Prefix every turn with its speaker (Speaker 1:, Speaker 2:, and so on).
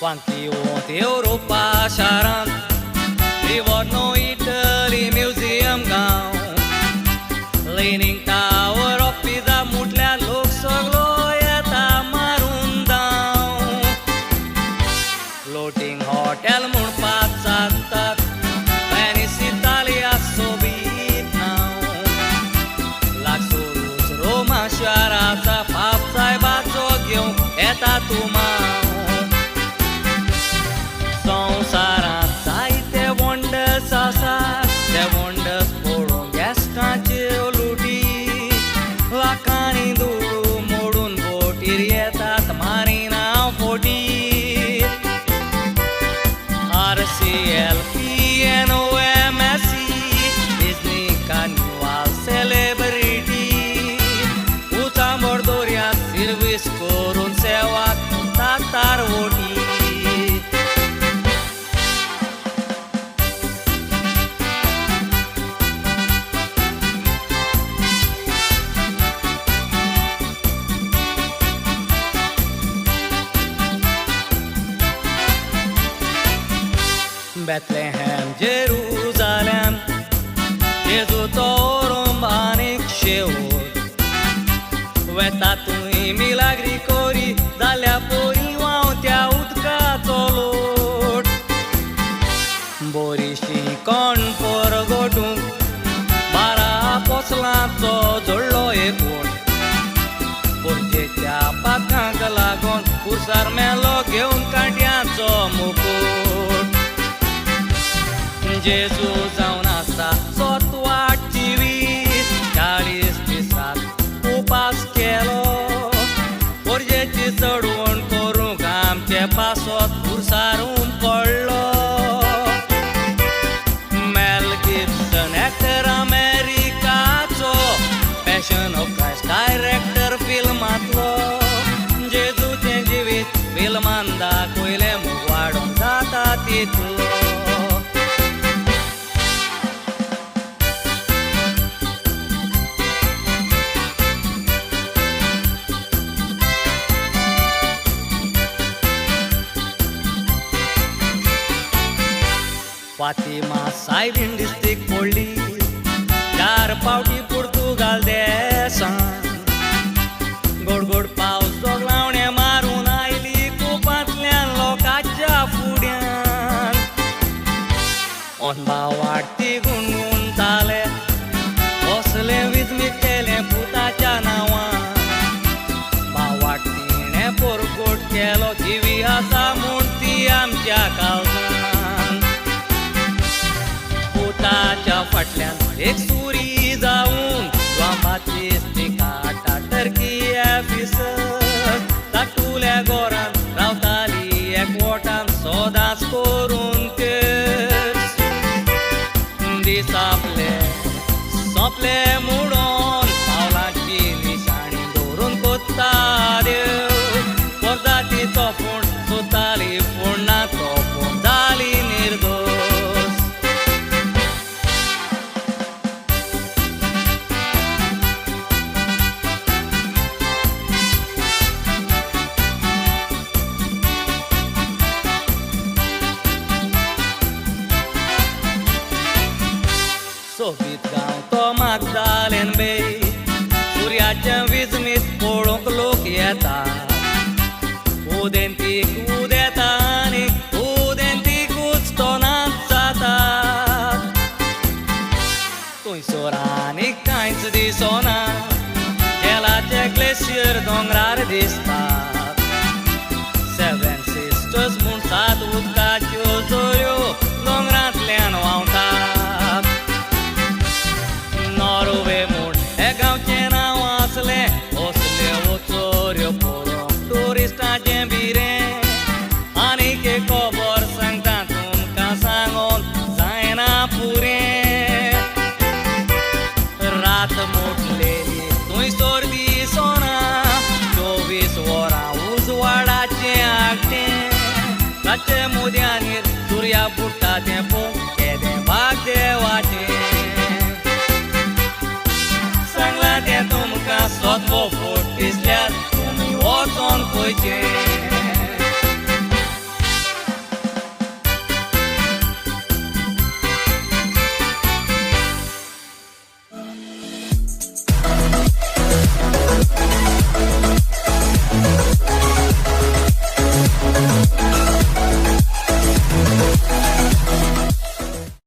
Speaker 1: Quanti ontem Europa sharan Livorno Italy Museum Gao Leaning Tower of Pisa मुठल्या लोक सगळो येता मारून धांव Floating Hotel म्हणपाक जातात Venice Italia सोबीत नांव लागसोरूच रोमा शाराचा बाप साहेबाचो घेवंक येता तूं माव संवसारांत जायते वंडर्स आसात ते वंडर्स पळोवंक गेस्टांच्यो लुटी लाखांनी धूळ मोडून बोटीर येतात Marina forty RCL PNOMSC Disney Carnival Celebrity उचांबोर दर्यांत सर्वीस करून सेवाक Tatar OT Bethlehem, Jerusalem, Jesu torombanik sheot. Weta tui milagri kori, dalia pori वावत्या उदकाचो लोट. बोरीशी कोण पोर गोटूंक, 12 पोसलांचो जोडलो एकवट. पोरजेच्या पाखांक लागून कुर्सार मेलो घेवन कांट्याचो मुकुट. जेजू जावन आसा 40 दिसांत उपास केलो पोरजेची चडवण करूंक आमचे पासोत खुर्सारून पडलो मेल गिब्सन एक्टर अमेरिकाचो पॅशन ऑफ क्रायस्ट डायरेक्टर फिल्मांतलो जेजूचें जिवीत फिल्मान दाखयलें वाडोवंक जाता तितलो Fatima Saivin district पडली 4 पावटी पुर्तुगाल देशांत गोड गोड पावस जोगलावणे मारून आयली कुपांतल्यान लोकांच्या फुड्यान अनभा वाडती गुणगुणताले बसले विजमीत केले पुताच्या नांवान भावाटीणे पोरगोट केलो जिवी आसा म्हूण ती आमच्या काळजान पुताच्या फाटल्यान एक सुरी जावन द्वांबाचीच ती काटा टर्की ऑफिसर धाकटुल्या घोरान रावताली एकवटान सोदांच करून केस दीस आपले सोंपले म्हणून पावलांची निशाणी दवरून कोत्ता देव पोरजातीचो फोंड सोताली फोंडाचो फोंड जाली निर्दोश सोबीत गांव तो मागदालेन बे सुर्याच्या विजमीत पळोवंक लोक येता उदेंतीक उदेता आनी उदेंतीकूच तो नाच जाता थंयसर आनी कांयच दिसना गेलाचे ग्लेशियर दोंगरार दिसतात 7 सिस्टर्स म्हूण 7 उदकाच्यो झऱ्यो दोंगरांतल्यान व्हांवतात नॉर्वे म्हूण हे गांवचें नांव आसलें असल्यो चोऱ्यो पळोवंक ट्युरिस्टांचें बिरें आनीक एक खबर सांगता तुमकां सांगून जायना पुरें रात मोटलेली थंयसर दिसना 24 वरां उजवाडाचें आगटें रातचे मुद्यांनीर सुर्या बुडटा तें पळोवंक केदें भाग देवाचें सांगलां तें तुमकां सोदलो फोट दिसल्यार तुमी वचोन पळयचें